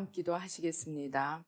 합 기도하시겠습니다.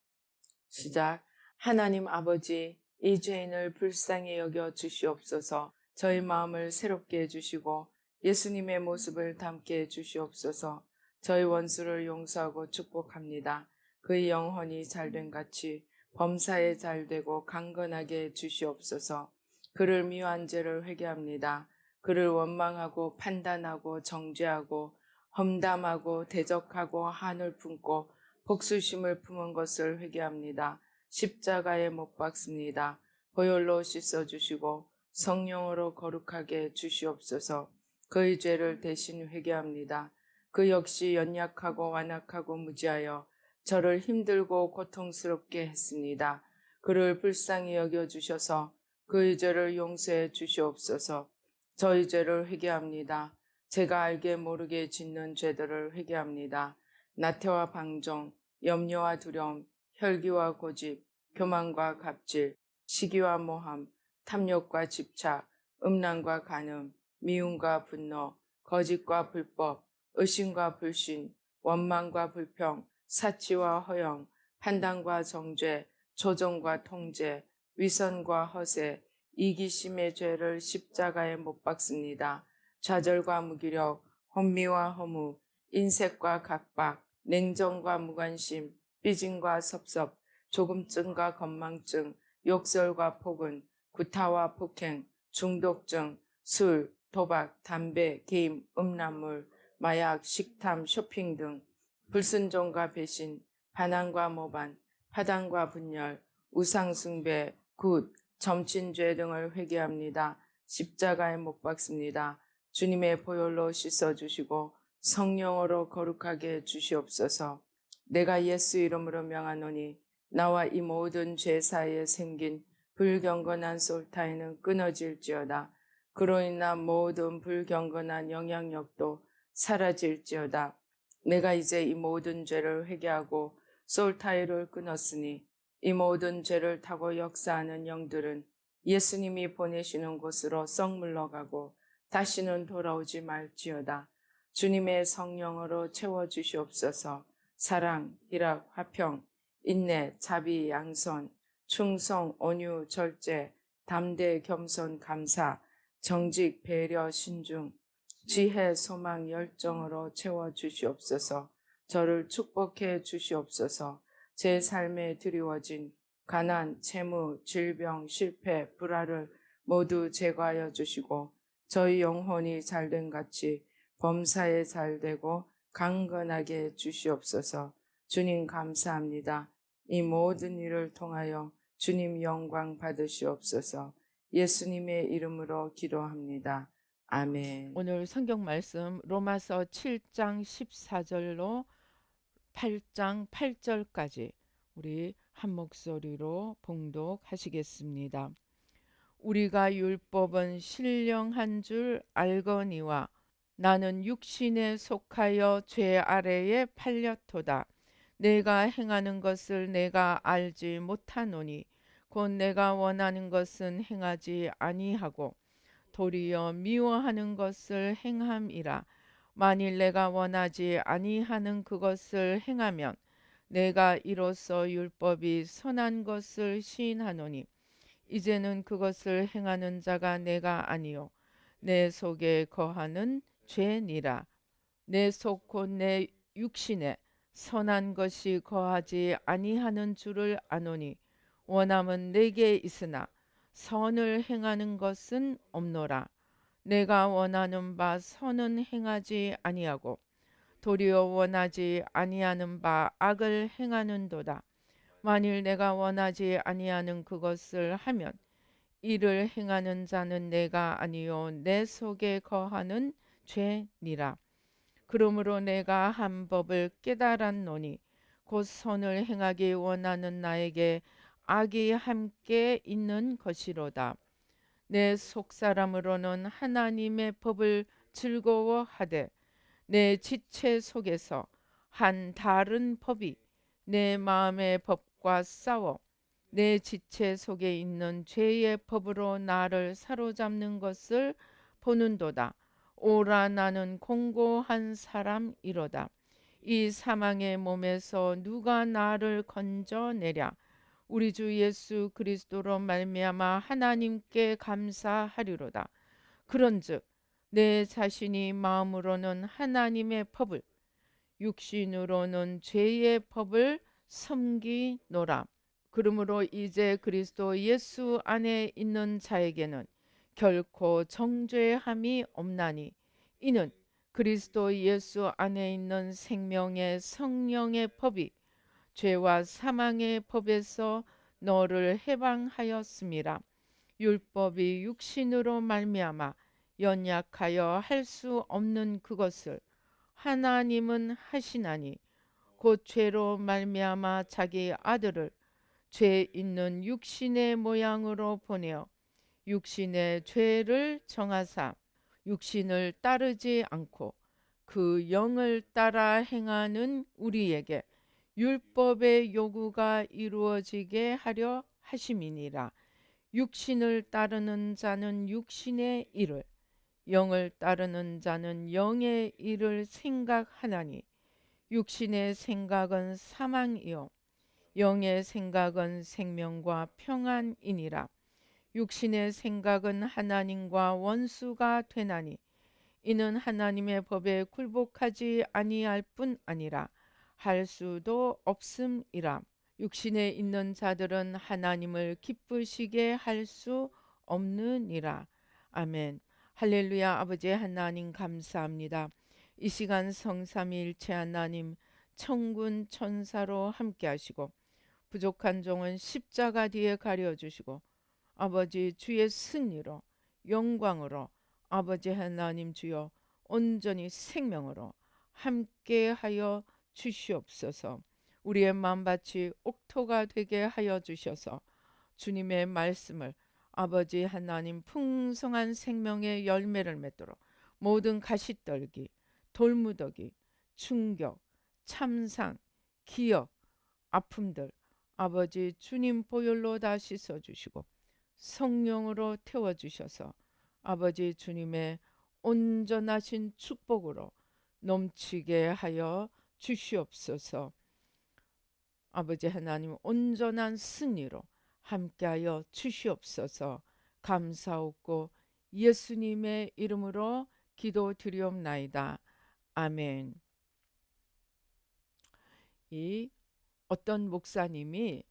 시작. 하나님 아버지, 이 죄인을 불쌍히 여겨 주시옵소서. 저희 마음을 새롭게 해주시고 예수님의 모습을 담게 해주시옵소서. 저희 원수를 용서하고 축복합니다. 그의 영혼이 잘된 같이 범사에 잘되고 강건하게 해주시옵소서. 그를 미워한 죄를 회개합니다. 그를 원망하고 판단하고 정죄하고 험담하고 대적하고 한을 품고 복수심을 품은 것을 회개합니다. 십자가에 못 박습니다. 보혈로 씻어주시고 성령으로 거룩하게 주시옵소서. 그의 죄를 대신 회개합니다. 그 역시 연약하고 완악하고 무지하여 저를 힘들고 고통스럽게 했습니다. 그를 불쌍히 여겨주셔서 그의 죄를 용서해 주시옵소서. 저희 죄를 회개합니다. 제가 알게 모르게 짓는 죄들을 회개합니다. 나태와 방종, 염려와 두려움, 혈기와 고집, 교만과 갑질, 시기와 모함, 탐욕과 집착, 음란과 간음, 미움과 분노, 거짓과 불법, 의심과 불신, 원망과 불평, 사치와 허영, 판단과 정죄, 조종과 통제, 위선과 허세, 이기심의 죄를 십자가에 못 박습니다. 좌절과 무기력, 혼미와 허무, 인색과 각박, 냉정과 무관심, 삐짐과 섭섭, 조금증과 건망증, 욕설과 폭언, 구타와 폭행, 중독증, 술, 도박, 담배, 게임, 음란물, 마약, 식탐, 쇼핑 등 불순종과 배신, 반항과 모반, 파당과 분열, 우상숭배, 굿, 점친죄 등을 회개합니다. 십자가에 못 박습니다. 주님의 보혈로 씻어주시고 성령으로 거룩하게 주시옵소서. 내가 예수 이름으로 명하노니 나와 이 모든 죄 사이에 생긴 불경건한 솔타이는 끊어질지어다. 그로 인한 모든 불경건한 영향력도 사라질지어다. 내가 이제 이 모든 죄를 회개하고 솔타이를 끊었으니 이 모든 죄를 타고 역사하는 영들은 예수님이 보내시는 곳으로 썩 물러가고 다시는 돌아오지 말지어다. 주님의 성령으로 채워주시옵소서. 사랑, 희락, 화평, 인내, 자비, 양선, 충성, 온유, 절제, 담대, 겸손, 감사, 정직, 배려, 신중, 지혜, 소망, 열정으로 채워주시옵소서. 저를 축복해 주시옵소서. 제 삶에 드리워진 가난, 채무, 질병, 실패, 불화를 모두 제거하여 주시고 저희 영혼이 잘된 같이 범사에 잘되고 강건하게 주시옵소서. 주님 감사합니다. 이 모든 일을 통하여 주님 영광 받으시옵소서. 예수님의 이름으로 기도합니다. 아멘. 오늘 성경 말씀 로마서 7장 14절로 8장 8절까지 우리 한 목소리로 봉독하시겠습니다. 우리가 율법은 신령한 줄 알거니와 나는 육신에 속하여 죄 아래에 팔렸도다. 내가 행하는 것을 내가 알지 못하노니 곧 내가 원하는 것은 행하지 아니하고 도리어 미워하는 것을 행함이라. 만일 내가 원하지 아니하는 그것을 행하면 내가 이로써 율법이 선한 것을 시인하노니 이제는 그것을 행하는 자가 내가 아니요 내 속에 거하는 죄니라. 내 속 곧 내 육신에 선한 것이 거하지 아니하는 줄을 아노니 원함은 내게 있으나 선을 행하는 것은 없노라. 내가 원하는 바 선은 행하지 아니하고 도리어 원하지 아니하는 바 악을 행하는도다. 만일 내가 원하지 아니하는 그것을 하면 이를 행하는 자는 내가 아니요 내 속에 거하는 죄니라. 그러므로 내가 한 법을 깨달았노니 곧 선을 행하기 원하는 나에게 악이 함께 있는 것이로다. 내 속사람으로는 하나님의 법을 즐거워하되 내 지체 속에서 한 다른 법이 내 마음의 법과 싸워 내 지체 속에 있는 죄의 법으로 나를 사로잡는 것을 보는도다. 오라 나는 공고한 사람이로다. 이 사망의 몸에서 누가 나를 건져내랴. 우리 주 예수 그리스도로 말미암아 하나님께 감사하리로다. 그런즉 내 자신이 마음으로는 하나님의 법을, 육신으로는 죄의 법을 섬기노라. 그러므로 이제 그리스도 예수 안에 있는 자에게는 결코 정죄함이 없나니, 이는 그리스도 예수 안에 있는 생명의 성령의 법이 죄와 사망의 법에서 너를 해방하였음이라. 율법이 육신으로 말미암아 연약하여 할 수 없는 그것을 하나님은 하시나니, 곧 죄로 말미암아 자기 아들을 죄 있는 육신의 모양으로 보내어 육신의 죄를 정하사 육신을 따르지 않고 그 영을 따라 행하는 우리에게 율법의 요구가 이루어지게 하려 하심이니라. 육신을 따르는 자는 육신의 일을, 영을 따르는 자는 영의 일을 생각하나니, 육신의 생각은 사망이요 영의 생각은 생명과 평안이니라. 육신의 생각은 하나님과 원수가 되나니, 이는 하나님의 법에 굴복하지 아니할 뿐 아니라 할 수도 없음이라. 육신에 있는 자들은 하나님을 기쁘시게 할 수 없느니라. 아멘. 할렐루야. 아버지 하나님 감사합니다. 이 시간 성삼위일체 하나님 천군 천사로 함께 하시고 부족한 종은 십자가 뒤에 가려주시고 아버지 주의 승리로 영광으로 아버지 하나님 주여 온전히 생명으로 함께하여 주시옵소서. 우리의 마음밭이 옥토가 되게 하여 주셔서 주님의 말씀을 아버지 하나님 풍성한 생명의 열매를 맺도록 모든 가시떨기, 돌무더기, 충격, 참상, 기억, 아픔들 아버지 주님 보혈로 다 씻어주시고 성령으로 태워주셔서 아버지 주님의 온전하신 축복으로 넘치게 하여 주시옵소서. 아버지 하나님 온전한 승리로 함께하여 주시옵소서. 감사하고 예수님의 이름으로 기도드리옵나이다. 아멘. 이 어떤 목사님이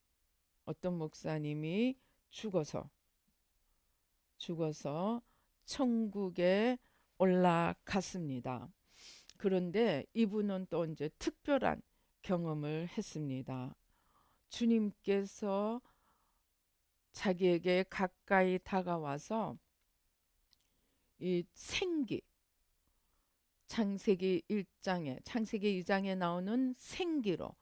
죽어서 천국에 올라갔습니다. 그런데 이분은 또 이제 특별한 경험을 했습니다. 주님께서 자기에게 가까이 다가와서 이 생기, 창세기 2장에 나오는 생기로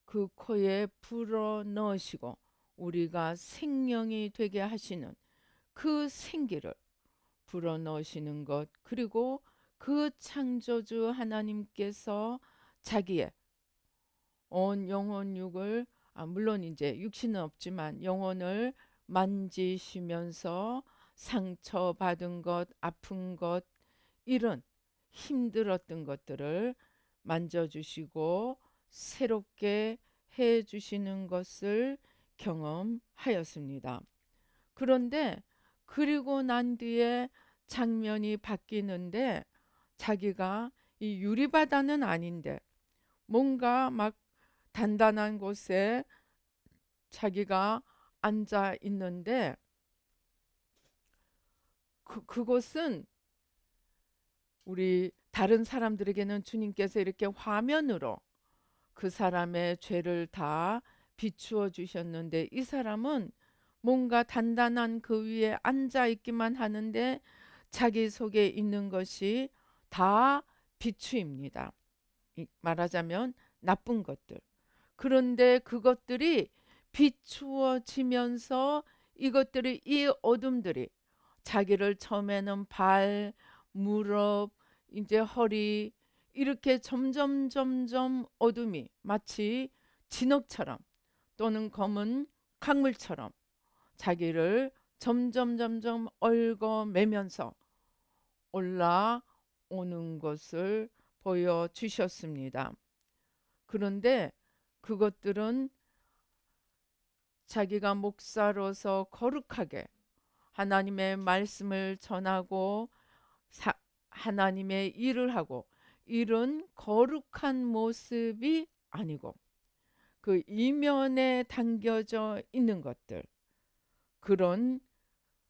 그 코에 불어 넣으시고 우리가 생명이 되게 하시는 그 생기를 불어 넣으시는 것, 그리고 그 창조주 하나님께서 자기의 온 영혼육을 물론 이제 육신은 없지만 영혼을 만지시면서 상처받은 것, 아픈 것, 이런 힘들었던 것들을 만져주시고 새롭게 해주시는 것을 경험하였습니다. 그런데 그리고 난 뒤에 장면이 바뀌는데 자기가 이 유리바다는 아닌데 뭔가 막 단단한 곳에 자기가 앉아 있는데 그곳은 우리 다른 사람들에게는 주님께서 이렇게 화면으로 그 사람의 죄를 다 비추어 주셨는데 이 사람은 뭔가 단단한 그 위에 앉아 있기만 하는데 자기 속에 있는 것이 다 비추입니다. 말하자면 나쁜 것들. 그런데 그것들이 비추어지면서 이 어둠들이 자기를 처음에는 발, 무릎, 이제 허리 이렇게 점점 어둠이 마치 진흙처럼 또는 검은 강물처럼 자기를 점점 얽어매면서 올라오는 것을 보여주셨습니다. 그런데 그것들은 자기가 목사로서 거룩하게 하나님의 말씀을 전하고 하나님의 일을 하고 이런 거룩한 모습이 아니고 그 이면에 담겨져 있는 것들, 그런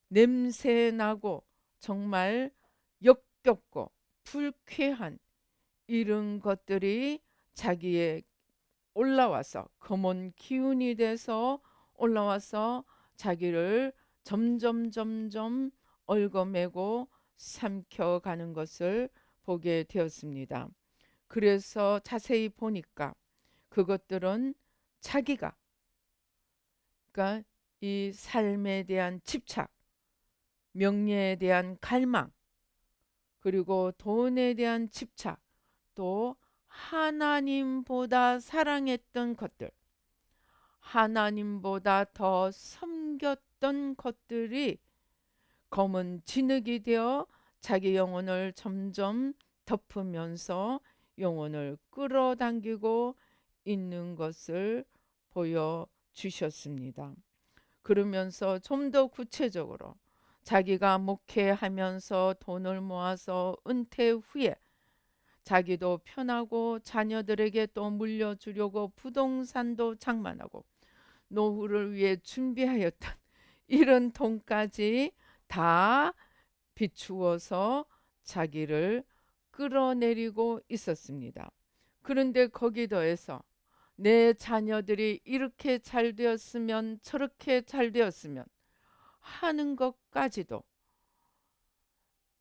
냄새나고 정말 역겹고 불쾌한 이런 것들이 자기의 올라와서 검은 기운이 돼서 올라와서 자기를 점점 얽어매고 삼켜가는 것을 보게 되었습니다. 그래서 자세히 보니까 그것들은 자기가, 그러니까 이 삶에 대한 집착, 명예에 대한 갈망, 그리고 돈에 대한 집착, 또 하나님보다 사랑했던 것들, 하나님보다 더 섬겼던 것들이 검은 진흙이 되어 자기 영혼을 점점 덮으면서 영혼을 끌어당기고 있는 것을 보여주셨습니다. 그러면서 좀 더 구체적으로 자기가 목회하면서 돈을 모아서 은퇴 후에 자기도 편하고 자녀들에게 또 물려주려고 부동산도 장만하고 노후를 위해 준비하였던 이런 돈까지 다 비추어서 자기를 끌어내리고 있었습니다. 그런데 거기 더해서 내 자녀들이 이렇게 잘 되었으면 저렇게 잘 되었으면 하는 것까지도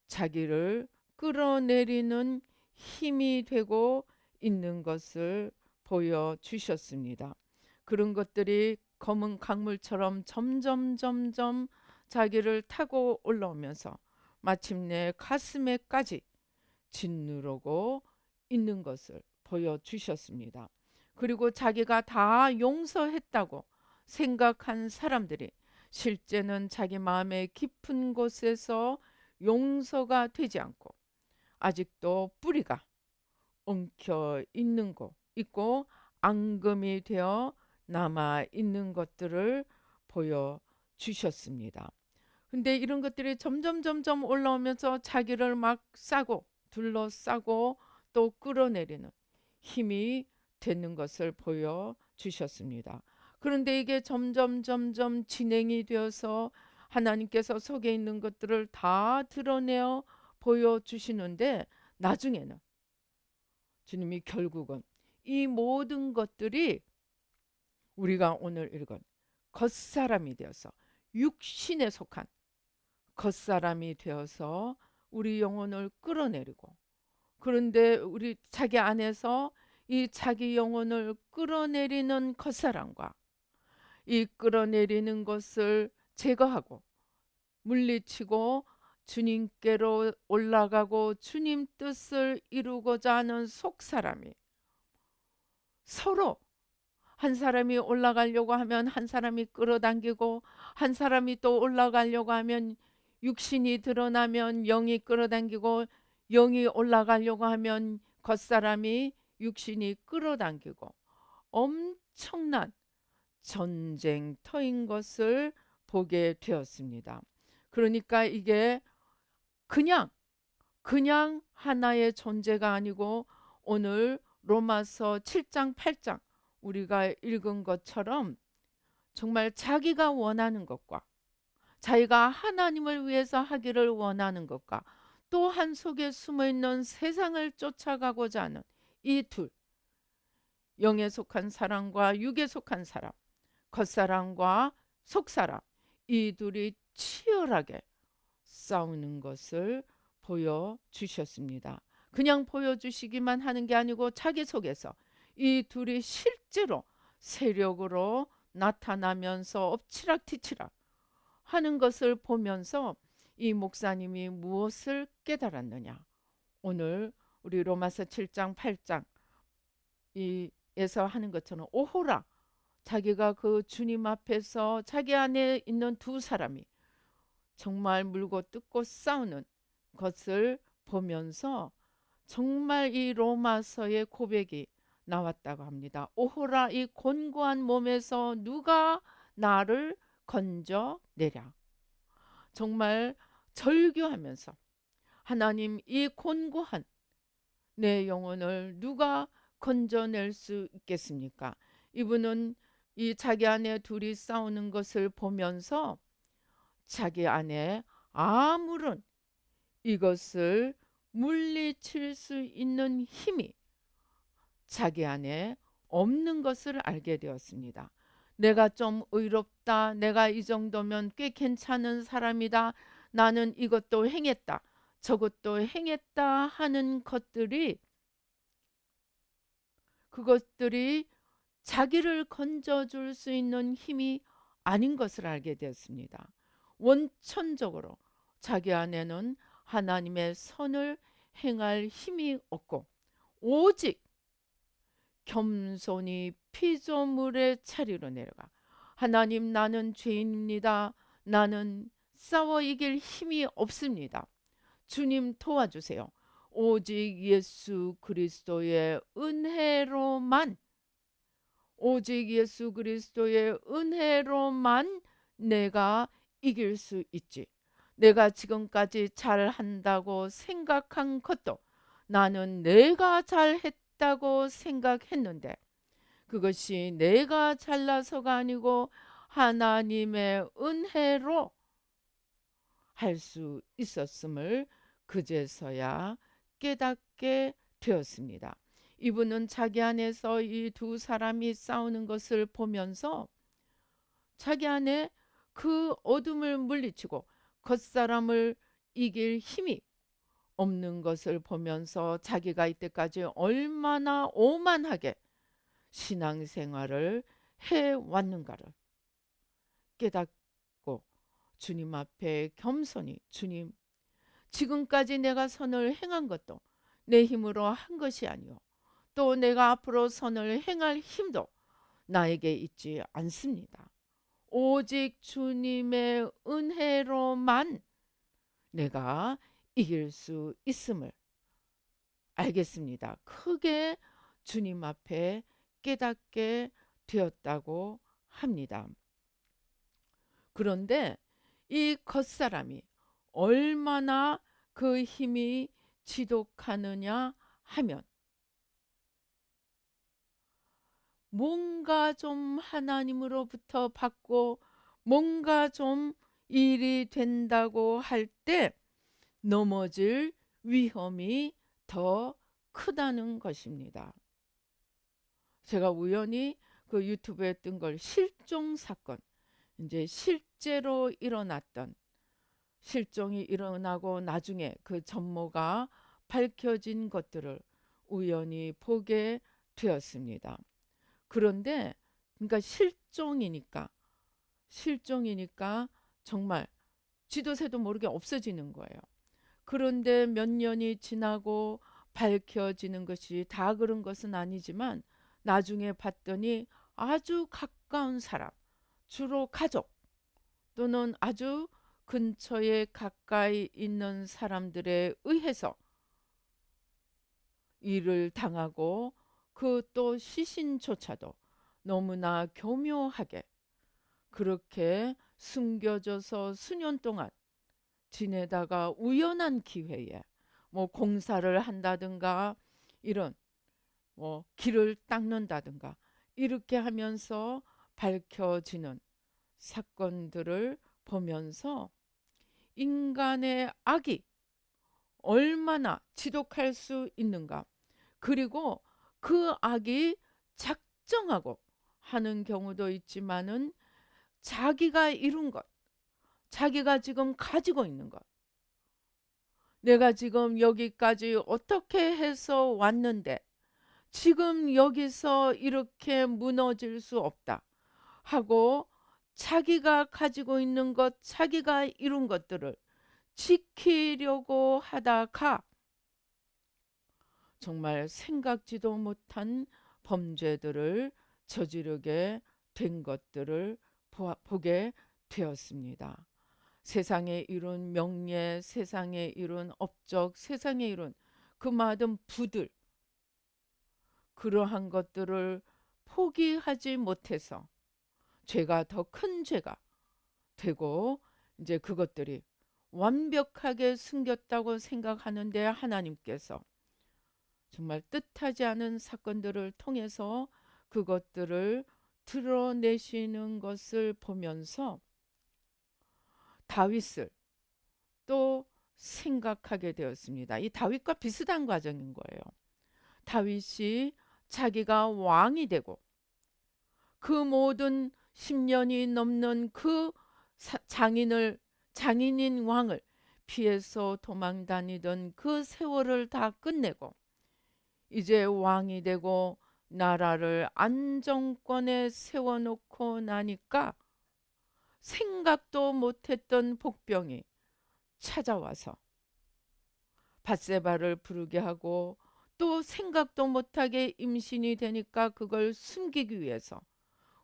자기를 끌어내리는 힘이 되고 있는 것을 보여주셨습니다. 그런 것들이 검은 강물처럼 점점 자기를 타고 올라오면서 마침내 가슴에까지 짓누르고 있는 것을 보여주셨습니다. 그리고 자기가 다 용서했다고 생각한 사람들이 실제는 자기 마음의 깊은 곳에서 용서가 되지 않고 아직도 뿌리가 엉켜 있는 곳 있고 앙금이 되어 남아 있는 것들을 보여주셨습니다. 근데 이런 것들이 점점 올라오면서 자기를 막 싸고 둘러싸고 또 끌어내리는 힘이 되는 것을 보여주셨습니다. 그런데 이게 점점 진행이 되어서 하나님께서 속에 있는 것들을 다 드러내어 보여주시는데 나중에는 주님이 결국은 이 모든 것들이 우리가 오늘 읽은 겉사람이 되어서 육신에 속한 겉사람이 되어서 우리 영혼을 끌어내리고, 그런데 우리 자기 안에서 이 자기 영혼을 끌어내리는 겉사람과 이 끌어내리는 것을 제거하고 물리치고 주님께로 올라가고 주님 뜻을 이루고자 하는 속사람이 서로, 한 사람이 올라가려고 하면 한 사람이 끌어당기고 한 사람이 또 올라가려고 하면 육신이 드러나면 영이 끌어당기고 영이 올라가려고 하면 겉사람이 육신이 끌어당기고 엄청난 전쟁터인 것을 보게 되었습니다. 그러니까 이게 그냥 하나의 존재가 아니고 오늘 로마서 7장 8장 우리가 읽은 것처럼 정말 자기가 원하는 것과 자기가 하나님을 위해서 하기를 원하는 것과 또 한 속에 숨어있는 세상을 쫓아가고자 하는 이 둘, 영에 속한 사람과 육에 속한 사람, 겉사람과 속사람, 이 둘이 치열하게 싸우는 것을 보여주셨습니다. 그냥 보여주시기만 하는 게 아니고 자기 속에서 이 둘이 실제로 세력으로 나타나면서 엎치락뒤치락 하는 것을 보면서 이 목사님이 무엇을 깨달았느냐, 오늘 우리 로마서 7장 8장 이에서 하는 것처럼 오호라, 자기가 그 주님 앞에서 자기 안에 있는 두 사람이 정말 물고 뜯고 싸우는 것을 보면서 정말 이 로마서의 고백이 나왔다고 합니다. 오호라, 이 곤고한 몸에서 누가 나를 건져내랴. 정말 절규하면서 하나님, 이 곤고한 내 영혼을 누가 건져낼 수 있겠습니까? 이분은 이 자기 아내 둘이 싸우는 것을 보면서 자기 안에 아무런 이것을 물리칠 수 있는 힘이 자기 안에 없는 것을 알게 되었습니다. 내가 좀 의롭다. 내가 이 정도면 꽤 괜찮은 사람이다. 나는 이것도 행했다. 저것도 행했다 하는 그것들이 자기를 건져줄 수 있는 힘이 아닌 것을 알게 되었습니다. 원천적으로 자기 안에는 하나님의 선을 행할 힘이 없고 오직 겸손히 피조물의 자리로 내려가 하나님, 나는 죄인입니다. 나는 싸워 이길 힘이 없습니다. 주님 도와주세요. 오직 예수 그리스도의 은혜로만, 오직 예수 그리스도의 은혜로만 내가 이길 수 있지. 내가 지금까지 잘한다고 생각한 것도 나는 내가 잘했다고 생각했는데 그것이 내가 잘나서가 아니고 하나님의 은혜로 할 수 있었음을 그제서야 깨닫게 되었습니다. 이분은 자기 안에서 이 두 사람이 싸우는 것을 보면서 자기 안에 그 어둠을 물리치고 겉사람을 이길 힘이 없는 것을 보면서 자기가 이때까지 얼마나 오만하게 신앙생활을 해왔는가를 깨닫고 주님 앞에 겸손히, 주님, 지금까지 내가 선을 행한 것도 내 힘으로 한 것이 아니요 또 내가 앞으로 선을 행할 힘도 나에게 있지 않습니다. 오직 주님의 은혜로만 내가 이길 수 있음을 알겠습니다. 크게 주님 앞에 깨닫게 되었다고 합니다. 그런데 이 겉사람이 얼마나 그 힘이 지독하느냐 하면 뭔가 좀 하나님으로부터 받고 뭔가 좀 일이 된다고 할 때 넘어질 위험이 더 크다는 것입니다. 제가 우연히 그 유튜브에 뜬 걸 실종 사건, 이제 실제로 일어났던 실종이 일어나고 나중에 그 전모가 밝혀진 것들을 우연히 보게 되었습니다. 그런데 그러니까 실종이니까 정말 쥐도 새도 모르게 없어지는 거예요. 그런데 몇 년이 지나고 밝혀지는 것이 다 그런 것은 아니지만 나중에 봤더니 아주 가까운 사람, 주로 가족 또는 아주 근처에 가까이 있는 사람들에 의해서 일을 당하고 그 또 시신조차도 너무나 교묘하게 그렇게 숨겨져서 수년 동안 지내다가 우연한 기회에 뭐 공사를 한다든가 이런 뭐 길을 닦는다든가 이렇게 하면서 밝혀지는 사건들을 보면서 인간의 악이 얼마나 지독할 수 있는가, 그리고 그 악이 작정하고 하는 경우도 있지만은 자기가 이룬 것, 자기가 지금 가지고 있는 것, 내가 지금 여기까지 어떻게 해서 왔는데 지금 여기서 이렇게 무너질 수 없다 하고 자기가 가지고 있는 것, 자기가 이룬 것들을 지키려고 하다가 정말 생각지도 못한 범죄들을 저지르게 된 것들을 보게 되었습니다. 세상에 이룬 명예, 세상에 이룬 업적, 세상에 이룬 그 많은 부들, 그러한 것들을 포기하지 못해서 죄가 더 큰 죄가 되고 이제 그것들이 완벽하게 숨겼다고 생각하는데 하나님께서 정말 뜻하지 않은 사건들을 통해서 그것들을 드러내시는 것을 보면서 다윗을 또 생각하게 되었습니다. 이 다윗과 비슷한 과정인 거예요. 다윗이 자기가 왕이 되고 그 모든 10년이 넘는 그 장인인 왕을 피해서 도망 다니던 그 세월을 다 끝내고 이제 왕이 되고 나라를 안정권에 세워놓고 나니까 생각도 못했던 복병이 찾아와서 밧세바를 부르게 하고 또 생각도 못하게 임신이 되니까 그걸 숨기기 위해서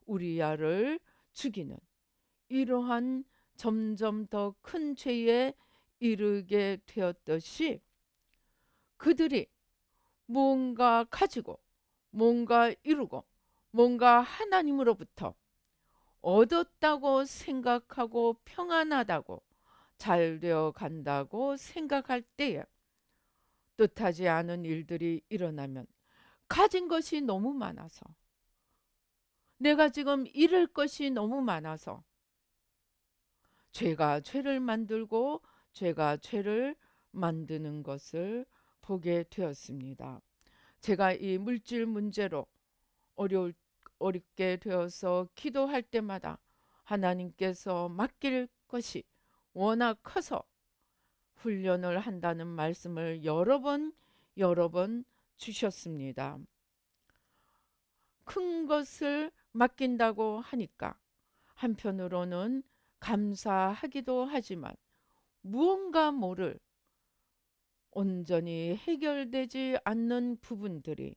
우리야를 죽이는 이러한 점점 더 큰 죄에 이르게 되었듯이 그들이 뭔가 가지고 뭔가 이루고 뭔가 하나님으로부터 얻었다고 생각하고 평안하다고 잘 되어 간다고 생각할 때에 뜻하지 않은 일들이 일어나면 가진 것이 너무 많아서 내가 지금 잃을 것이 너무 많아서 죄가 죄를 만들고 죄가 죄를 만드는 것을 보게 되었습니다. 제가 이 물질 문제로 어렵게 되어서 기도할 때마다 하나님께서 맡길 것이 워낙 커서 훈련을 한다는 말씀을 여러 번 주셨습니다. 큰 것을 맡긴다고 하니까 한편으로는 감사하기도 하지만 무언가 모를 온전히 해결되지 않는 부분들이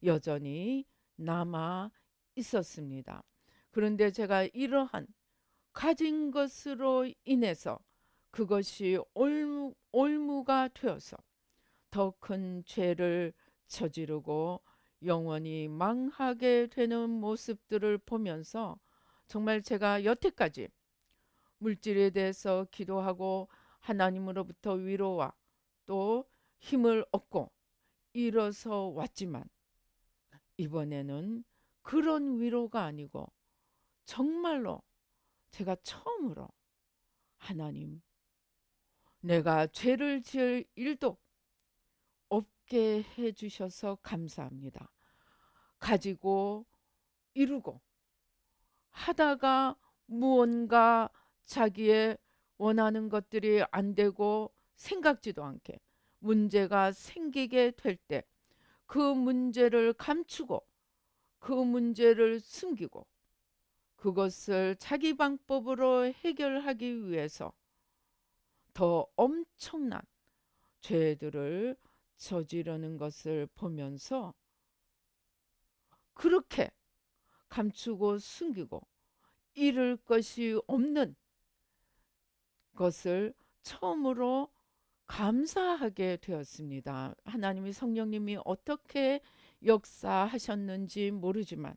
여전히 남아 있었습니다. 그런데 제가 이러한 가진 것으로 인해서 그것이 올무가 되어서 더 큰 죄를 저지르고 영원히 망하게 되는 모습들을 보면서 정말 제가 여태까지 물질에 대해서 기도하고 하나님으로부터 위로와 또 힘을 얻고 일어서 왔지만 이번에는 그런 위로가 아니고 정말로 제가 처음으로 하나님, 내가 죄를 지을 일도 없게 해주셔서 감사합니다. 가지고 이루고 하다가 무언가 자기의 원하는 것들이 안 되고 생각지도 않게 문제가 생기게 될 때 그 문제를 감추고 그 문제를 숨기고 그것을 자기 방법으로 해결하기 위해서 더 엄청난 죄들을 저지르는 것을 보면서 그렇게 감추고 숨기고 잃을 것이 없는 것을 처음으로 감사하게 되었습니다. 하나님이 성령님이 어떻게 역사하셨는지 모르지만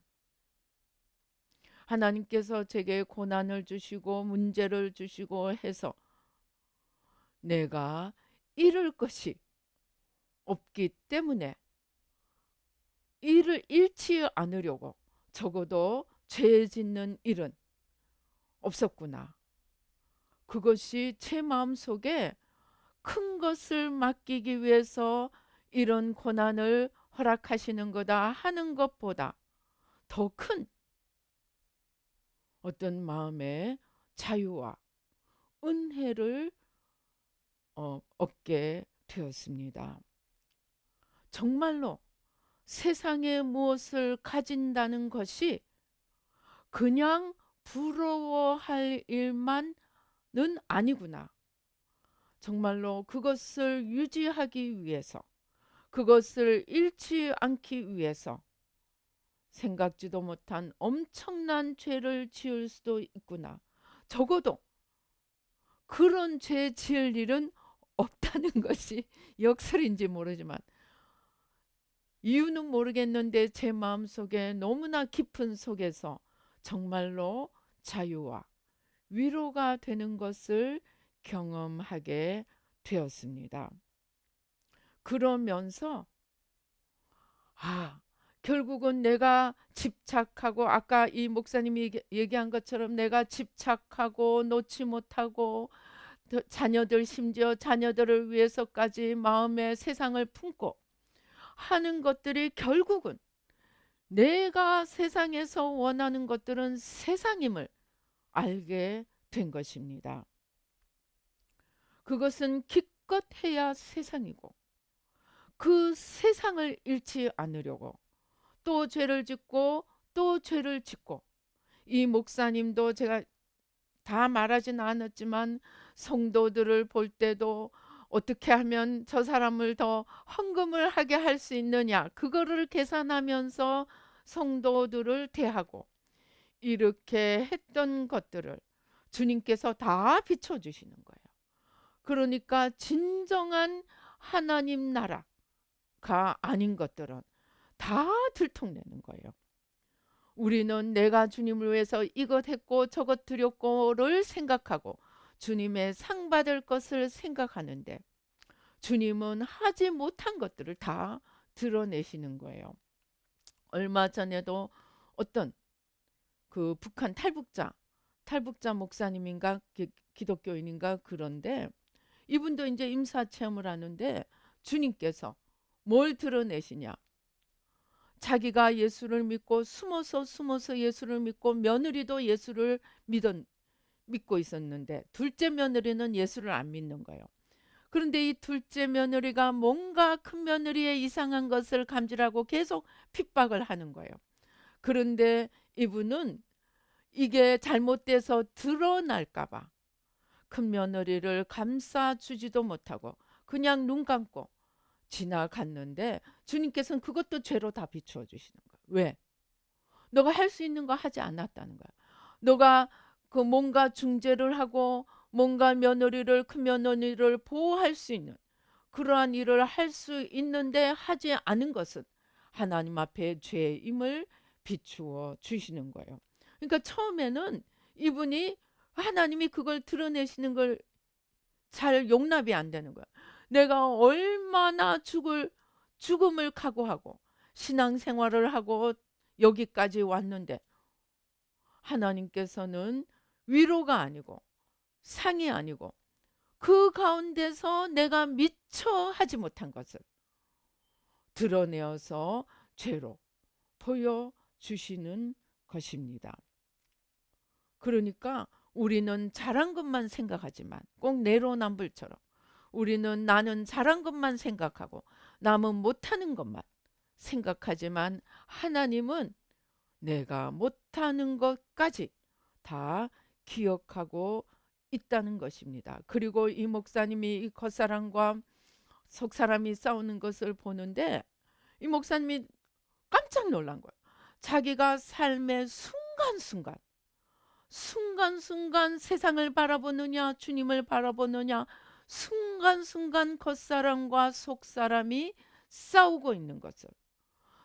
하나님께서 제게 고난을 주시고 문제를 주시고 해서 내가 잃을 것이 없기 때문에 이를 잃지 않으려고 적어도 죄 짓는 일은 없었구나. 그것이 제 마음속에 큰 것을 맡기기 위해서 이런 고난을 허락하시는 거다 하는 것보다 더 큰 어떤 마음의 자유와 은혜를 얻게 되었습니다. 정말로 세상에 무엇을 가진다는 것이 그냥 부러워할 일만은 아니구나. 정말로 그것을 유지하기 위해서 그것을 잃지 않기 위해서 생각지도 못한 엄청난 죄를 지을 수도 있구나. 적어도 그런 죄 지을 일은 없다는 것이 역설인지 모르지만 이유는 모르겠는데 제 마음속에 너무나 깊은 속에서 정말로 자유와 위로가 되는 것을 경험하게 되었습니다. 그러면서 결국은 내가 집착하고, 아까 이 목사님이 얘기한 것처럼 내가 집착하고 놓지 못하고 자녀들, 심지어 자녀들을 위해서까지 마음에 세상을 품고 하는 것들이 결국은 내가 세상에서 원하는 것들은 세상임을 알게 된 것입니다. 그것은 기껏 해야 세상이고, 그 세상을 잃지 않으려고 또 죄를 짓고 또 죄를 짓고, 이 목사님도 제가 다 말하진 않았지만 성도들을 볼 때도 어떻게 하면 저 사람을 더 헌금을 하게 할 수 있느냐, 그거를 계산하면서 성도들을 대하고 이렇게 했던 것들을 주님께서 다 비춰주시는 거예요. 그러니까 진정한 하나님 나라가 아닌 것들은 다 들통내는 거예요. 우리는 내가 주님을 위해서 이것 했고 저것 드렸고를 생각하고 주님의 상 받을 것을 생각하는데, 주님은 하지 못한 것들을 다 드러내시는 거예요. 얼마 전에도 어떤 그 북한 탈북자 목사님인가 기독교인인가, 그런데 이분도 이제 임사 체험을 하는데 주님께서 뭘 드러내시냐, 자기가 예수를 믿고 숨어서 예수를 믿고 며느리도 예수를 믿고 있었는데 둘째 며느리는 예수를 안 믿는 거예요. 그런데 이 둘째 며느리가 뭔가 큰 며느리의 이상한 것을 감지하고 계속 핍박을 하는 거예요. 그런데 이분은 이게 잘못돼서 드러날까 봐 큰 며느리를 감싸주지도 못하고 그냥 눈 감고 지나갔는데, 주님께서는 그것도 죄로 다 비추어 주시는 거예요. 왜? 너가 할 수 있는 거 하지 않았다는 거야. 너가 그 뭔가 중재를 하고 뭔가 큰 며느리를 보호할 수 있는 그러한 일을 할 수 있는데 하지 않은 것은 하나님 앞에 죄임을 비추어 주시는 거예요. 그러니까 처음에는 이분이 하나님이 그걸 드러내시는 걸 잘 용납이 안 되는 거야. 내가 얼마나 죽음을 각오하고 신앙생활을 하고 여기까지 왔는데 하나님께서는 위로가 아니고 상이 아니고 그 가운데서 내가 미처 하지 못한 것을 드러내어서 죄로 보여주시는 것입니다. 그러니까 우리는 잘한 것만 생각하지만, 꼭 내로남불처럼 우리는 나는 잘한 것만 생각하고 남은 못하는 것만 생각하지만, 하나님은 내가 못하는 것까지 다 기억하고 있다는 것입니다. 그리고 이 목사님이 이 겉사람과 속사람이 싸우는 것을 보는데 이 목사님이 깜짝 놀란 거예요. 자기가 삶의 순간순간 세상을 바라보느냐 주님을 바라보느냐, 순간순간 겉사람과 속사람이 싸우고 있는 것을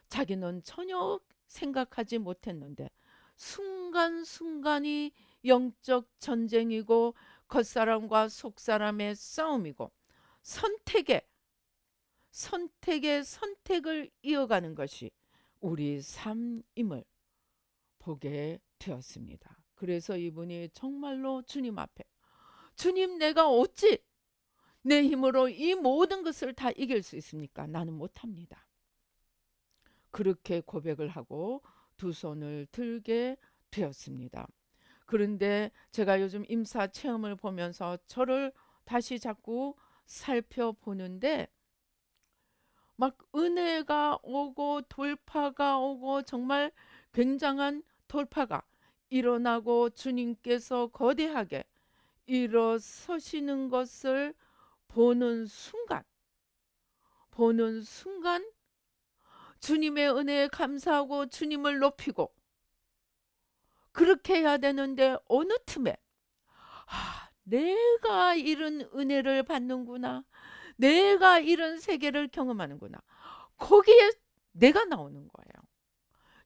자기는 전혀 생각하지 못했는데, 순간순간이 영적 전쟁이고 겉사람과 속사람의 싸움이고 선택을 이어가는 것이 우리 삶임을 보게 되었습니다. 그래서 이분이 정말로 주님 앞에, 주님, 내가 어찌 내 힘으로 이 모든 것을 다 이길 수 있습니까? 나는 못합니다. 그렇게 고백을 하고 두 손을 들게 되었습니다. 그런데 제가 요즘 임사 체험을 보면서 저를 다시 자꾸 살펴보는데, 막 은혜가 오고 돌파가 오고 정말 굉장한 돌파가 일어나고 주님께서 거대하게 일어서시는 것을 보는 순간 주님의 은혜에 감사하고 주님을 높이고 그렇게 해야 되는데, 어느 틈에 내가 이런 은혜를 받는구나, 내가 이런 세계를 경험하는구나, 거기에 내가 나오는 거예요.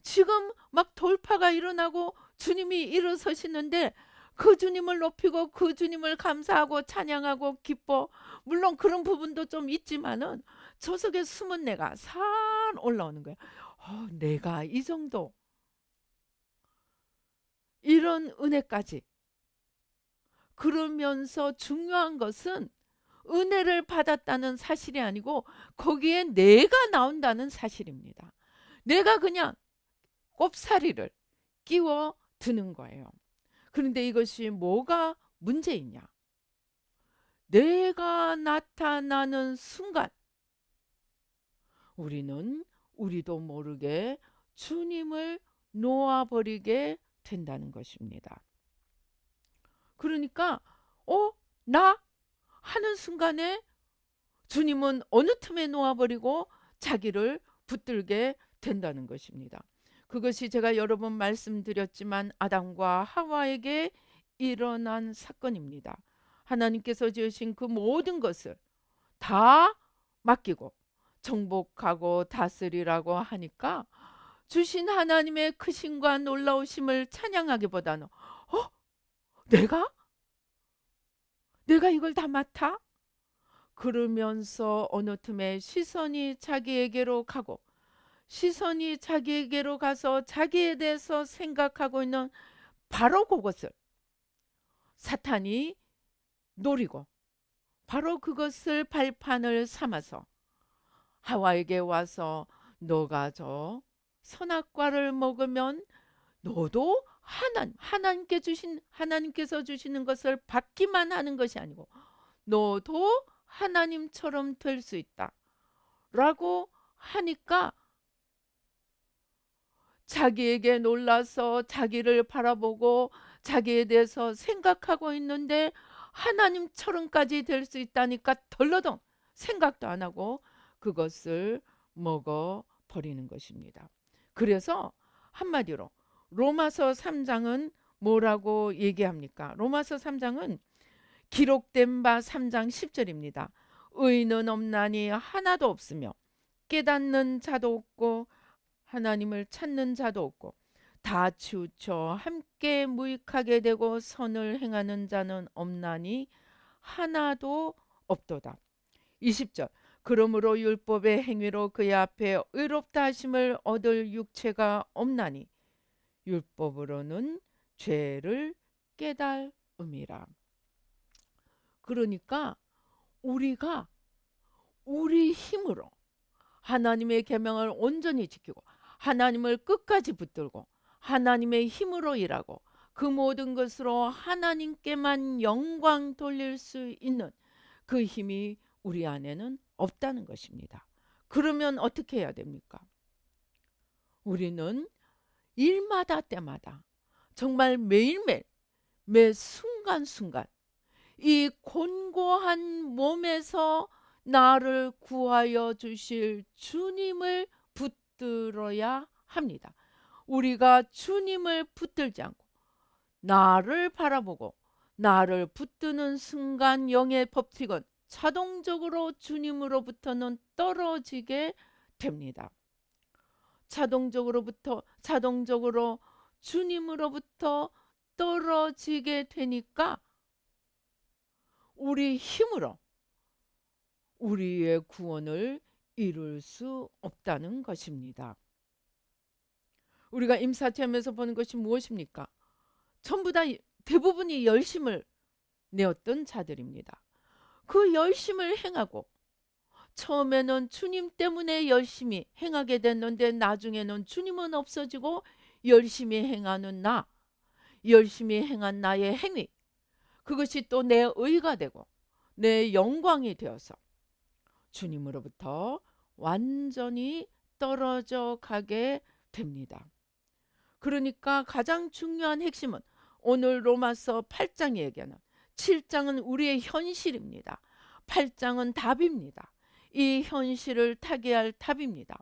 지금 막 돌파가 일어나고 주님이 일어서시는데 그 주님을 높이고 그 주님을 감사하고 찬양하고 기뻐. 물론 그런 부분도 좀 있지만은 저 속에 숨은 내가 산 올라오는 거야. 내가 이 정도 이런 은혜까지. 그러면서 중요한 것은 은혜를 받았다는 사실이 아니고 거기에 내가 나온다는 사실입니다. 내가 그냥 꼽사리를 끼워 드는 거예요. 그런데 이것이 뭐가 문제이냐? 내가 나타나는 순간 우리도 모르게 주님을 놓아버리게 된다는 것입니다. 그러니까 나 하는 순간에 주님은 어느 틈에 놓아버리고 자기를 붙들게 된다는 것입니다. 그것이 제가 여러 번 말씀드렸지만 아담과 하와에게 일어난 사건입니다. 하나님께서 지으신 그 모든 것을 다 맡기고 정복하고 다스리라고 하니까 주신 하나님의 크심과 놀라우심을 찬양하기보다는 내가 이걸 다 맡아? 그러면서 어느 틈에 시선이 자기에게로 가고 시선이 자기에게로 가서 자기에 대해서 생각하고 있는 바로 그것을 사탄이 노리고 바로 그것을 발판을 삼아서 하와에게 와서 너가 저 선악과를 먹으면 너도 하나님께서 주시는 것을 받기만 하는 것이 아니고 너도 하나님처럼 될 수 있다 라고 하니까 자기에게 놀라서 자기를 바라보고 자기에 대해서 생각하고 있는데 하나님처럼까지 될 수 있다니까 덜러덩 생각도 안 하고 그것을 먹어버리는 것입니다. 그래서 한마디로 로마서 3장은 뭐라고 얘기합니까? 로마서 3장은 기록된 바 3장 10절입니다. 의인은 없나니 하나도 없으며 깨닫는 자도 없고 하나님을 찾는 자도 없고 다 치우쳐 함께 무익하게 되고 선을 행하는 자는 없나니 하나도 없도다. 20절 그러므로 율법의 행위로 그의 앞에 의롭다 하심을 얻을 육체가 없나니 율법으로는 죄를 깨달음이라. 그러니까 우리가 우리 힘으로 하나님의 계명을 온전히 지키고 하나님을 끝까지 붙들고 하나님의 힘으로 일하고 그 모든 것으로 하나님께만 영광 돌릴 수 있는 그 힘이 우리 안에는 없다는 것입니다. 그러면 어떻게 해야 됩니까? 우리는 일마다 때마다 정말 매일매일 매 순간순간 이 곤고한 몸에서 나를 구하여 주실 주님을 붙들어야 합니다. 우리가 주님을 붙들지 않고 나를 바라보고 나를 붙드는 순간 영의 법칙은 자동적으로 주님으로부터는 떨어지게 됩니다. 자동적으로 주님으로부터 떨어지게 되니까 우리 힘으로 우리의 구원을 이룰 수 없다는 것입니다. 우리가 임사체험에서 보는 것이 무엇입니까? 전부 다 대부분이 열심을 내었던 자들입니다. 그 열심을 행하고 처음에는 주님 때문에 열심히 행하게 됐는데 나중에는 주님은 없어지고 열심히 행하는 열심히 행한 나의 행위, 그것이 또 내 의가 되고 내 영광이 되어서 주님으로부터 완전히 떨어져 가게 됩니다. 그러니까 가장 중요한 핵심은 오늘 로마서 8장에 얘기하는 7장은 우리의 현실입니다. 8장은 답입니다. 이 현실을 타개할 답입니다.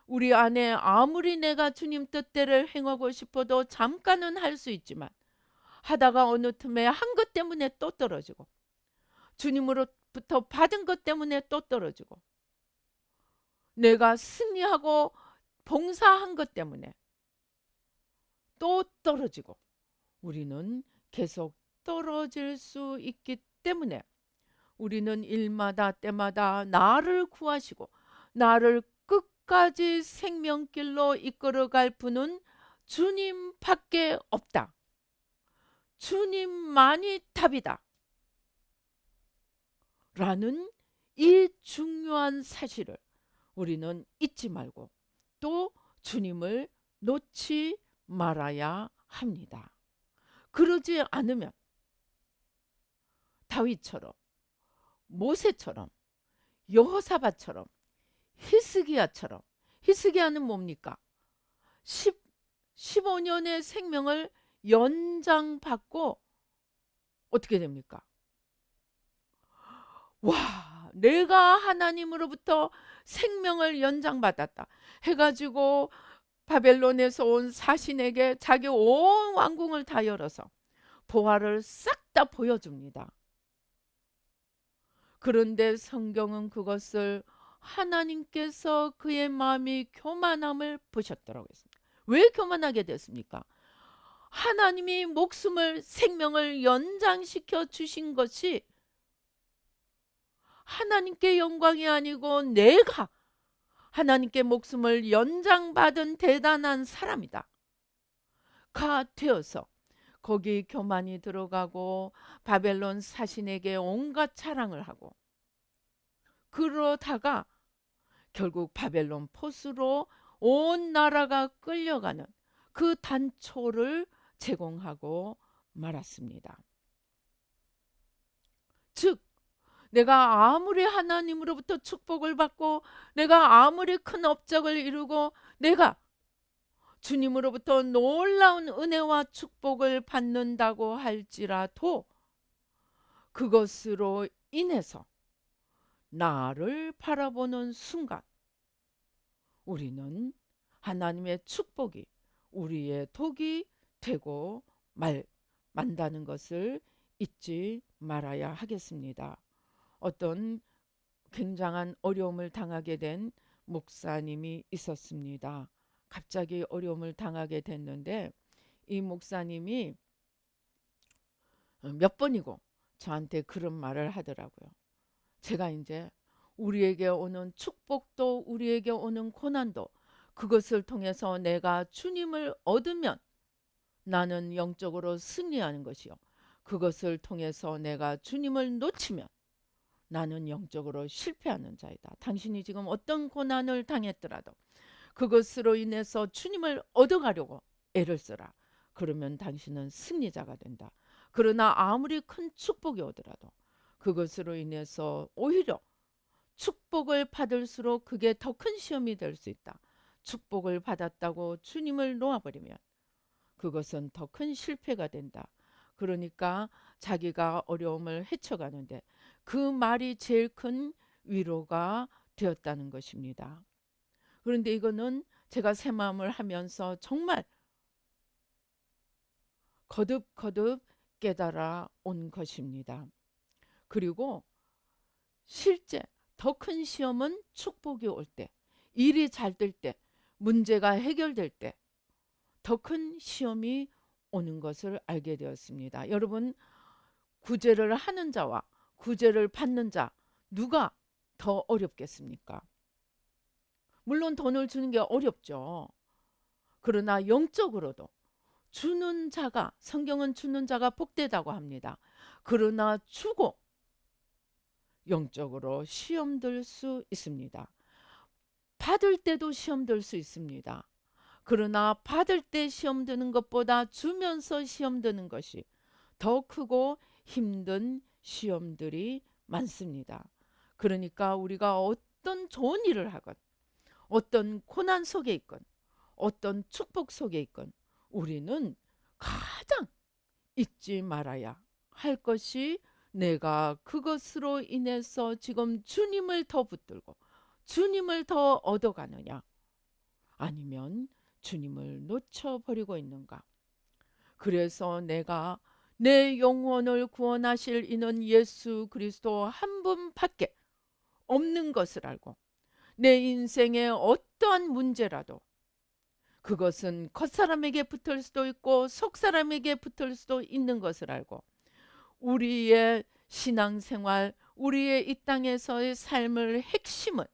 우리 안에 아무리 내가 주님 뜻대로 행하고 싶어도 잠깐은 할 수 있지만 하다가 어느 틈에 한 것 때문에 또 떨어지고 주님으로부터 받은 것 때문에 또 떨어지고 내가 승리하고 봉사한 것 때문에 또 떨어지고 우리는 계속 떨어질 수 있기 때문에 우리는 일마다 때마다 나를 구하시고 나를 끝까지 생명길로 이끌어갈 분은 주님밖에 없다. 주님만이 답이다. 라는 이 중요한 사실을 우리는 잊지 말고 또 주님을 놓지 말아야 합니다. 그러지 않으면 다윗처럼, 모세처럼, 여호사밧처럼, 히스기야처럼, 히스기야는 뭡니까? 15년의 생명을 연장받고 어떻게 됩니까? 와, 내가 하나님으로부터 생명을 연장받았다 해가지고 바벨론에서 온 사신에게 자기 온 왕궁을 다 열어서 보화를 싹 다 보여줍니다. 그런데 성경은 그것을 하나님께서 그의 마음이 교만함을 보셨더라고 했습니다. 왜 교만하게 됐습니까? 하나님이 목숨을 생명을 연장시켜 주신 것이 하나님께 영광이 아니고 내가 하나님께 목숨을 연장받은 대단한 사람이다 가 되어서 거기 교만이 들어가고 바벨론 사신에게 온갖 자랑을 하고 그러다가 결국 바벨론 포수로 온 나라가 끌려가는 그 단초를 제공하고 말았습니다. 즉 내가 아무리 하나님으로부터 축복을 받고 내가 아무리 큰 업적을 이루고 내가 주님으로부터 놀라운 은혜와 축복을 받는다고 할지라도 그것으로 인해서 나를 바라보는 순간 우리는 하나님의 축복이 우리의 독이 되고 만다는 것을 잊지 말아야 하겠습니다. 어떤 굉장한 어려움을 당하게 된 목사님이 있었습니다. 갑자기 어려움을 당하게 됐는데 이 목사님이 몇 번이고 저한테 그런 말을 하더라고요. 제가 이제 우리에게 오는 축복도 우리에게 오는 고난도 그것을 통해서 내가 주님을 얻으면 나는 영적으로 승리하는 것이요. 그것을 통해서 내가 주님을 놓치면 나는 영적으로 실패하는 자이다. 당신이 지금 어떤 고난을 당했더라도 그것으로 인해서 주님을 얻어가려고 애를 써라. 그러면 당신은 승리자가 된다. 그러나 아무리 큰 축복이 오더라도 그것으로 인해서 오히려 축복을 받을수록 그게 더 큰 시험이 될 수 있다. 축복을 받았다고 주님을 놓아버리면 그것은 더 큰 실패가 된다. 그러니까 자기가 어려움을 헤쳐가는데 그 말이 제일 큰 위로가 되었다는 것입니다. 그런데 이거는 제가 새 마음을 하면서 정말 거듭거듭 깨달아 온 것입니다. 그리고 실제 더 큰 시험은 축복이 올 때, 일이 잘 될 때, 문제가 해결될 때 더 큰 시험이 오는 것을 알게 되었습니다. 여러분, 구제를 하는 자와 구제를 받는 자 누가 더 어렵겠습니까? 물론 돈을 주는 게 어렵죠. 그러나 영적으로도 주는 자가, 성경은 주는 자가 복되다고 합니다. 그러나 주고 영적으로 시험 들 수 있습니다. 받을 때도 시험 들 수 있습니다. 그러나 받을 때 시험 드는 것보다 주면서 시험 드는 것이 더 크고 힘든 시험들이 많습니다. 그러니까 우리가 어떤 좋은 일을 하건 어떤 고난 속에 있건 어떤 축복 속에 있건 우리는 가장 잊지 말아야 할 것이 내가 그것으로 인해서 지금 주님을 더 붙들고 주님을 더 얻어가느냐 아니면 주님을 놓쳐버리고 있는가. 그래서 내가 내 영혼을 구원하실 이는 예수 그리스도 한 분밖에 없는 것을 알고 내 인생의 어떠한 문제라도 그것은 겉사람에게 붙을 수도 있고 속사람에게 붙을 수도 있는 것을 알고 우리의 신앙생활, 우리의 이 땅에서의 삶의 핵심은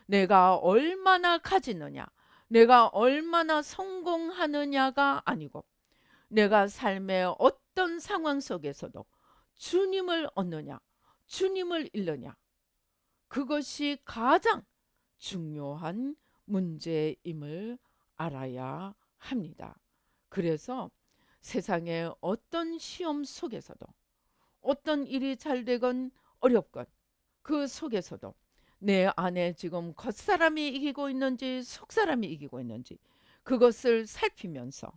내가 얼마나 가지느냐, 내가 얼마나 성공하느냐가 아니고 내가 삶의 어떤 상황 속에서도 주님을 얻느냐, 주님을 잃느냐, 그것이 가장 중요한 문제임을 알아야 합니다. 그래서 세상의 어떤 시험 속에서도 어떤 일이 잘 되건 어렵건 그 속에서도 내 안에 지금 겉사람이 이기고 있는지 속사람이 이기고 있는지 그것을 살피면서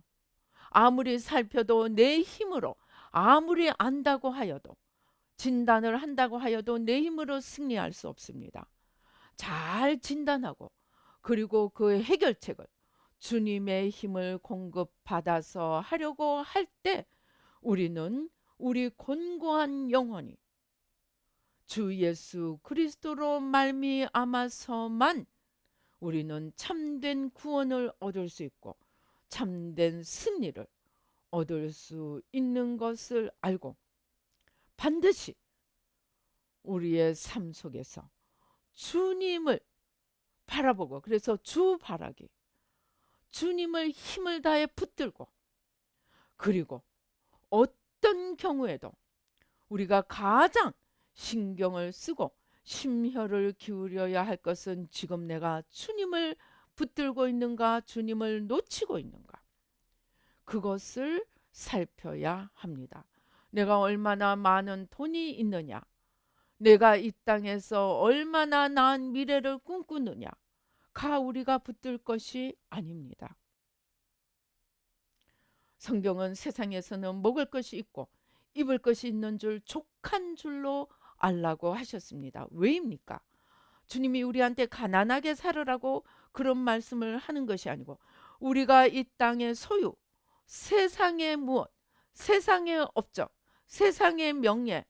아무리 살펴도 내 힘으로 아무리 안다고 하여도 진단을 한다고 하여도 내 힘으로 승리할 수 없습니다. 잘 진단하고 그리고 그 해결책을 주님의 힘을 공급받아서 하려고 할 때 우리는 우리 곤고한 영혼이 주 예수 그리스도로 말미암아서만 우리는 참된 구원을 얻을 수 있고 참된 승리를 얻을 수 있는 것을 알고 반드시 우리의 삶 속에서 주님을 바라보고 그래서 주 바라기 주님을 힘을 다해 붙들고 그리고 어떤 경우에도 우리가 가장 신경을 쓰고 심혈을 기울여야 할 것은 지금 내가 주님을 붙들고 있는가 주님을 놓치고 있는가 그것을 살펴야 합니다. 내가 얼마나 많은 돈이 있느냐 내가 이 땅에서 얼마나 나은 미래를 꿈꾸느냐가 우리가 붙들 것이 아닙니다. 성경은 세상에서는 먹을 것이 있고 입을 것이 있는 줄 족한 줄로 알라고 하셨습니다. 왜입니까? 주님이 우리한테 가난하게 살으라고 그런 말씀을 하는 것이 아니고 우리가 이 땅의 소유, 세상의 무엇, 세상의 업적, 세상의 명예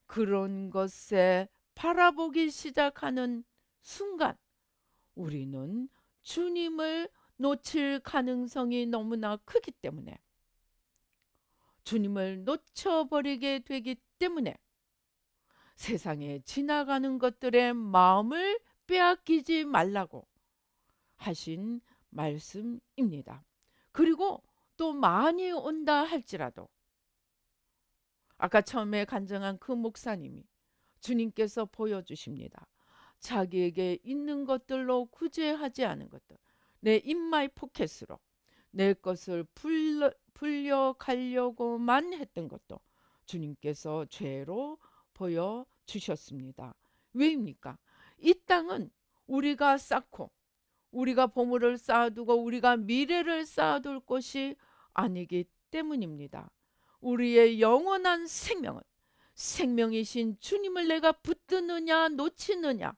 그런 것에 바라보기 시작하는 순간 우리는 주님을 놓칠 가능성이 너무나 크기 때문에 주님을 놓쳐버리게 되기 때문에 세상에 지나가는 것들의 마음을 빼앗기지 말라고 하신 말씀입니다. 그리고 또 많이 온다 할지라도 아까 처음에 간증한 그 목사님이 주님께서 보여주십니다. 자기에게 있는 것들로 구제하지 않은 것들 내 인마이 포켓으로 내 것을 불려가려고만 했던 것도 주님께서 죄로 보여주셨습니다. 왜입니까? 이 땅은 우리가 쌓고 우리가 보물을 쌓아두고 우리가 미래를 쌓아둘 것이 아니기 때문입니다. 우리의 영원한 생명은 생명이신 주님을 내가 붙드느냐 놓치느냐가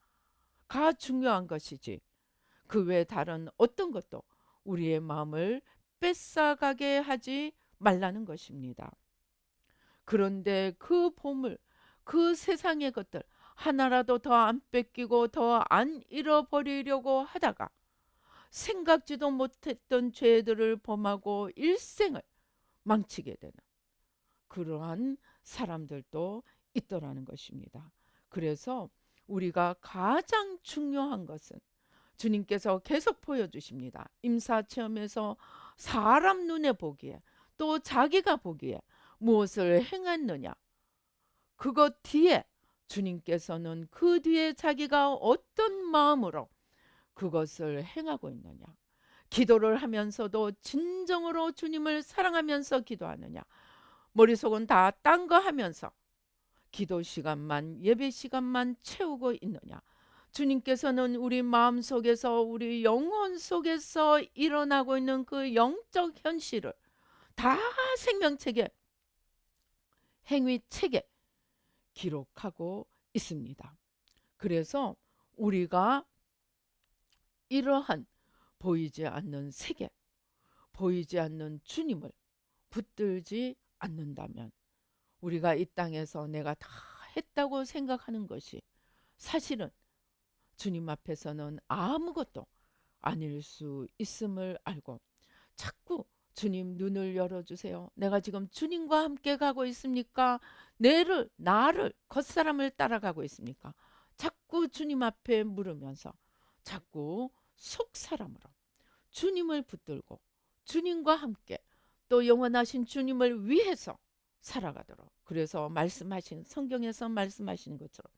중요한 것이지 그 외 다른 어떤 것도 우리의 마음을 뺏어가게 하지 말라는 것입니다. 그런데 그 보물, 그 세상의 것들 하나라도 더 안 뺏기고 더 안 잃어버리려고 하다가 생각지도 못했던 죄들을 범하고 일생을 망치게 되는 그러한 사람들도 있더라는 것입니다. 그래서 우리가 가장 중요한 것은 주님께서 계속 보여주십니다. 임사체험에서 사람 눈에 보기에 또 자기가 보기에 무엇을 행했느냐 그것 뒤에 주님께서는 그 뒤에 자기가 어떤 마음으로 그것을 행하고 있느냐 기도를 하면서도 진정으로 주님을 사랑하면서 기도하느냐 머릿속은 다 딴 거 하면서 기도 시간만 예배 시간만 채우고 있느냐 주님께서는 우리 마음속에서 우리 영혼 속에서 일어나고 있는 그 영적 현실을 다 생명책에 행위책에 기록하고 있습니다. 그래서 우리가 이러한 보이지 않는 세계 보이지 않는 주님을 붙들지 않는다면 우리가 이 땅에서 내가 다 했다고 생각하는 것이 사실은 주님 앞에서는 아무것도 아닐 수 있음을 알고 자꾸 주님 눈을 열어주세요. 내가 지금 주님과 함께 가고 있습니까? 나를 겉사람을 따라가고 있습니까? 자꾸 주님 앞에 물으면서 자꾸 속사람으로 주님을 붙들고 주님과 함께 또 영원하신 주님을 위해서 살아가도록, 그래서 말씀하신 성경에서 말씀하신 것처럼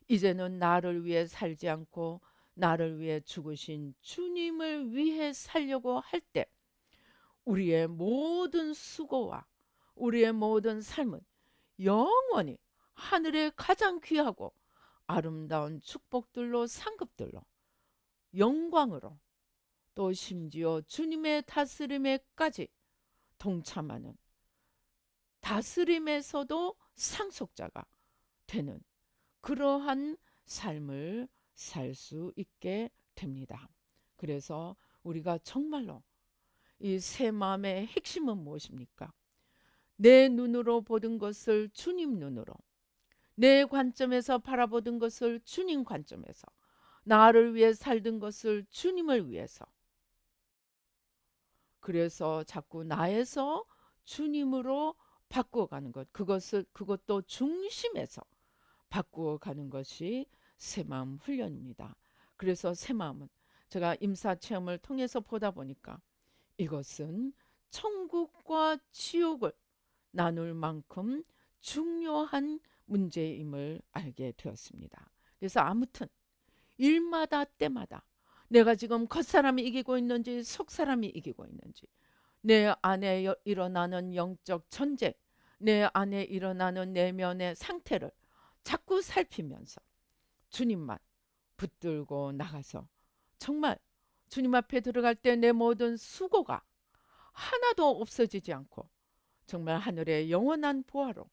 이제는 나를 위해 살지 않고 나를 위해 죽으신 주님을 위해 살려고 할 때 우리의 모든 수고와 우리의 모든 삶은 영원히 하늘의 가장 귀하고 아름다운 축복들로 상급들로 영광으로 또 심지어 주님의 다스림에까지 동참하는, 다스림에서도 상속자가 되는 그러한 삶을 살 수 있게 됩니다. 그래서 우리가 정말로 이 새 마음의 핵심은 무엇입니까? 내 눈으로 보던 것을 주님 눈으로, 내 관점에서 바라보던 것을 주님 관점에서, 나를 위해 살던 것을 주님을 위해서, 그래서 자꾸 나에서 주님으로 바꾸어가는 것, 그것도 중심에서 바꾸어가는 것이 새마음 훈련입니다. 그래서 새마음은 제가 임사체험을 통해서 보다 보니까 이것은 천국과 지옥을 나눌 만큼 중요한 문제임을 알게 되었습니다. 그래서 아무튼 일마다 때마다 내가 지금 겉사람이 이기고 있는지 속사람이 이기고 있는지, 내 안에 일어나는 영적 전쟁, 내 안에 일어나는 내면의 상태를 자꾸 살피면서 주님만 붙들고 나가서 정말 주님 앞에 들어갈 때 내 모든 수고가 하나도 없어지지 않고 정말 하늘의 영원한 보화로,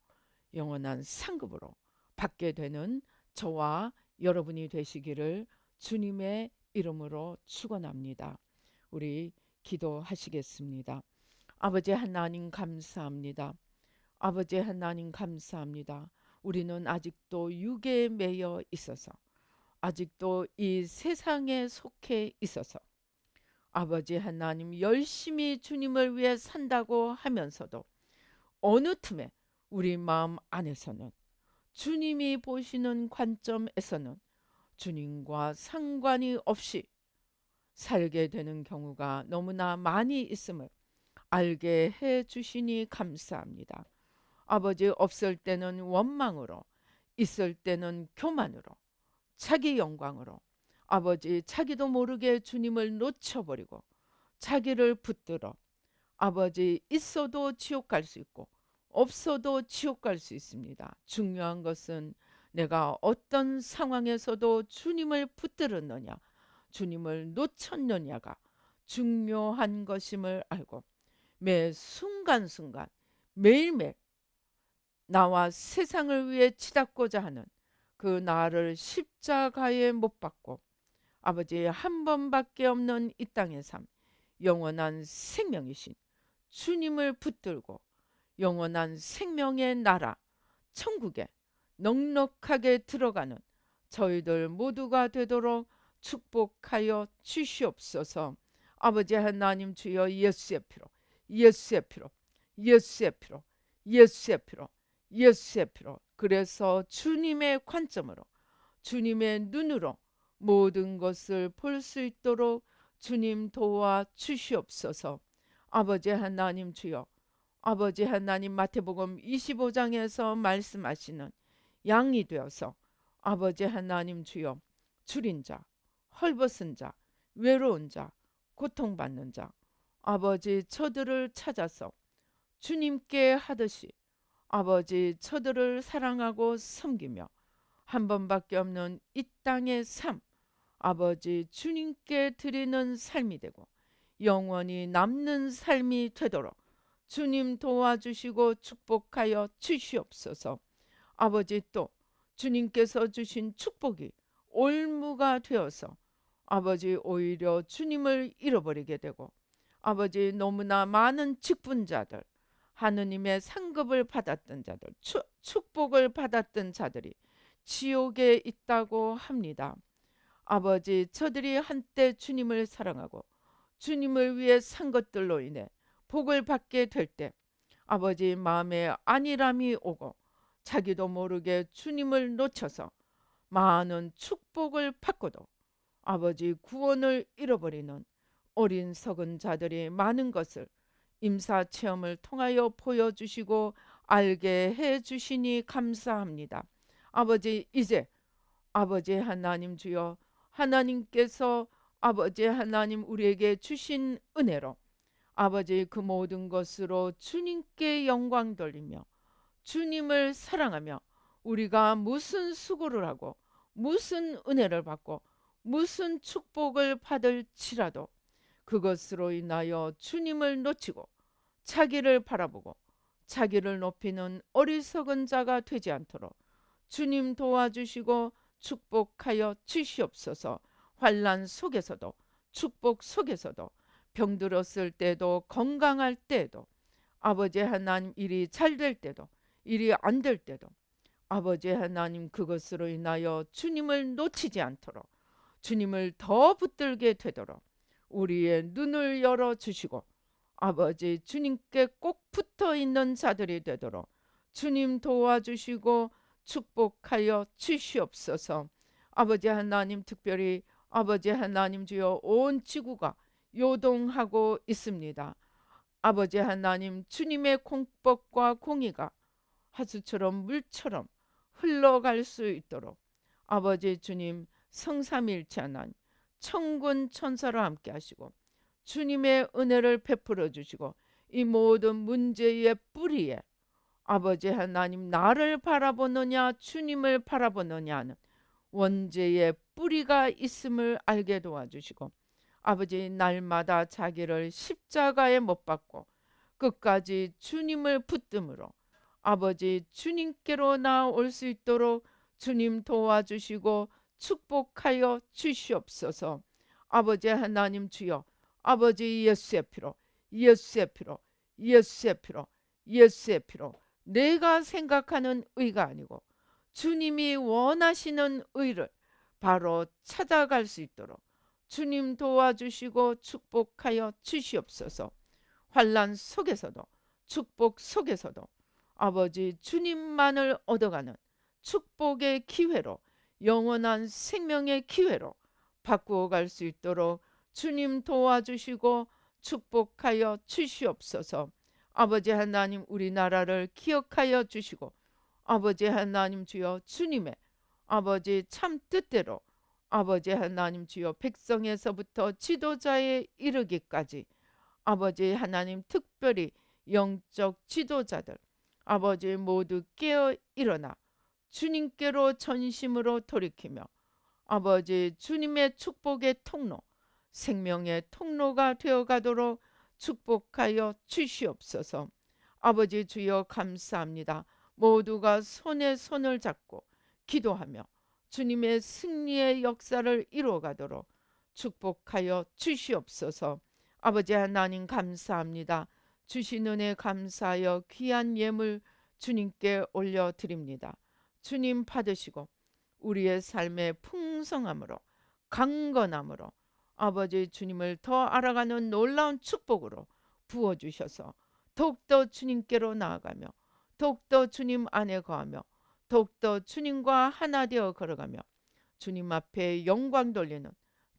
영원한 상급으로 받게 되는 저와 여러분이 되시기를 주님의 이름으로 축원합니다. 우리 기도하시겠습니다. 아버지 하나님 감사합니다. 아버지 하나님 감사합니다. 우리는 아직도 육에 매여 있어서, 아직도 이 세상에 속해 있어서 아버지 하나님 열심히 주님을 위해 산다고 하면서도 어느 틈에 우리 마음 안에서는 주님이 보시는 관점에서는 주님과 상관이 없이 살게 되는 경우가 너무나 많이 있음을 알게 해 주시니 감사합니다. 아버지, 없을 때는 원망으로, 있을 때는 교만으로, 자기 영광으로 아버지 자기도 모르게 주님을 놓쳐버리고 자기를 붙들어 아버지 있어도 지옥 갈 수 있고 없어도 지옥 갈 수 있습니다. 중요한 것은 내가 어떤 상황에서도 주님을 붙들었느냐, 주님을 놓쳤느냐가 중요한 것임을 알고 매 순간순간 매일매일 나와 세상을 위해 치닫고자 하는 그 나를 십자가에 못 박고 아버지 한 번밖에 없는 이 땅의 삶, 영원한 생명이신 주님을 붙들고 영원한 생명의 나라 천국에 넉넉하게 들어가는 저희들 모두가 되도록 축복하여 주시옵소서. 아버지 하나님 주여, 예수의 피로, 예수의 피로, 예수의 피로, 예수의 피로, 예수의 피로, 그래서 주님의 관점으로, 주님의 눈으로 모든 것을 볼 수 있도록 주님 도와 주시옵소서. 아버지 하나님 주여, 아버지 하나님 마태복음 25장에서 말씀하시는 양이 되어서 아버지 하나님 주여, 줄인 자, 헐벗은 자, 외로운 자, 고통받는 자, 아버지 저들을 찾아서 주님께 하듯이 아버지 저들을 사랑하고 섬기며 한 번밖에 없는 이 땅의 삶, 아버지 주님께 드리는 삶이 되고 영원히 남는 삶이 되도록 주님 도와주시고 축복하여 주시옵소서. 아버지, 또 주님께서 주신 축복이 올무가 되어서 아버지 오히려 주님을 잃어버리게 되고 아버지 너무나 많은 직분자들, 하느님의 상급을 받았던 자들, 축복을 받았던 자들이 지옥에 있다고 합니다. 아버지, 저들이 한때 주님을 사랑하고 주님을 위해 산 것들로 인해 복을 받게 될 때 아버지 마음에 안일함이 오고 자기도 모르게 주님을 놓쳐서 많은 축복을 받고도 아버지 구원을 잃어버리는 어린 석은 자들이 많은 것을 임사 체험을 통하여 보여주시고 알게 해 주시니 감사합니다. 아버지, 이제 아버지 하나님 주여, 하나님께서 아버지 하나님 우리에게 주신 은혜로 아버지 그 모든 것으로 주님께 영광 돌리며 주님을 사랑하며 우리가 무슨 수고를 하고 무슨 은혜를 받고 무슨 축복을 받을지라도 그것으로 인하여 주님을 놓치고 자기를 바라보고 자기를 높이는 어리석은 자가 되지 않도록 주님 도와주시고 축복하여 주시옵소서. 환난 속에서도 축복 속에서도 병들었을 때도 건강할 때도 아버지 하나님 일이 잘 될 때도 일이 안 될 때도 아버지 하나님 그것으로 인하여 주님을 놓치지 않도록 주님을 더 붙들게 되도록 우리의 눈을 열어주시고 아버지 주님께 꼭 붙어 있는 자들이 되도록 주님 도와주시고 축복하여 주시옵소서. 아버지 하나님, 특별히 아버지 하나님 주여, 온 지구가 요동하고 있습니다. 아버지 하나님, 주님의 공법과 공의가 하수처럼 물처럼 흘러갈 수 있도록 아버지 주님 성삼일체 하나님 천군 천사로 함께 하시고 주님의 은혜를 베풀어 주시고 이 모든 문제의 뿌리에 아버지 하나님 나를 바라보느냐 주님을 바라보느냐 하는 원죄의 뿌리가 있음을 알게 도와주시고 아버지 날마다 자기를 십자가에 못 박고 끝까지 주님을 붙듦으로 아버지 주님께로 나올 수 있도록 주님 도와주시고 축복하여 주시옵소서. 아버지 하나님 주여, 아버지 예수의 피로, 예수의 피로, 예수의 피로, 예수의 피로 내가 생각하는 의가 아니고 주님이 원하시는 의를 바로 찾아갈 수 있도록 주님 도와주시고 축복하여 주시옵소서. 환난 속에서도 축복 속에서도 아버지 주님만을 얻어가는 축복의 기회로 영원한 생명의 기회로 바꾸어 갈 수 있도록 주님 도와주시고 축복하여 주시옵소서. 아버지 하나님 우리나라를 기억하여 주시고 아버지 하나님 주여 주님의 아버지 참 뜻대로 아버지 하나님 주여 백성에서부터 지도자에 이르기까지 아버지 하나님 특별히 영적 지도자들 아버지 모두 깨어 일어나 주님께로 전심으로 돌이키며 아버지 주님의 축복의 통로 생명의 통로가 되어가도록 축복하여 주시옵소서. 아버지 주여 감사합니다. 모두가 손에 손을 잡고 기도하며 주님의 승리의 역사를 이루어가도록 축복하여 주시옵소서. 아버지 하나님 감사합니다. 주신 은혜 감사하여 귀한 예물 주님께 올려드립니다. 주님 받으시고 우리의 삶의 풍성함으로 강건함으로 아버지 주님을 더 알아가는 놀라운 축복으로 부어주셔서 더욱더 주님께로 나아가며 더욱더 주님 안에 거하며 더욱더 주님과 하나 되어 걸어가며 주님 앞에 영광 돌리는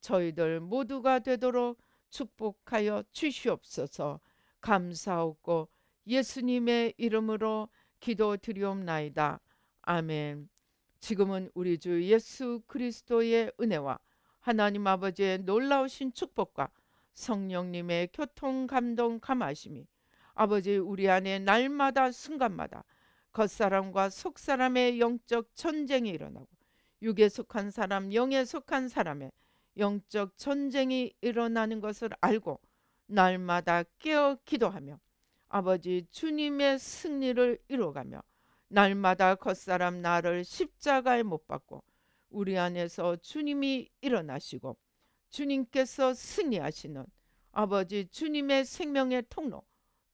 저희들 모두가 되도록 축복하여 주시옵소서. 감사하고 예수님의 이름으로 기도드리옵나이다. 아멘. 지금은 우리 주 예수 그리스도의 은혜와 하나님 아버지의 놀라우신 축복과 성령님의 교통 감동 감하심이 아버지 우리 안에 날마다 순간마다 겉사람과 속사람의 영적 전쟁이 일어나고 육에 속한 사람 영에 속한 사람의 영적 전쟁이 일어나는 것을 알고 날마다 깨어 기도하며 아버지 주님의 승리를 이루어가며 날마다 겉사람 나를 십자가에 못 박고 우리 안에서 주님이 일어나시고 주님께서 승리하시는 아버지 주님의 생명의 통로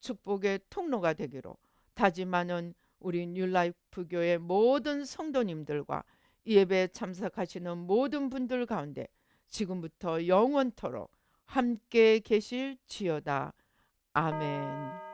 축복의 통로가 되기로 다짐하는 우리 뉴라이프 교회 모든 성도님들과 이 예배에 참석하시는 모든 분들 가운데 지금부터 영원토록 함께 계실지어다. 아멘.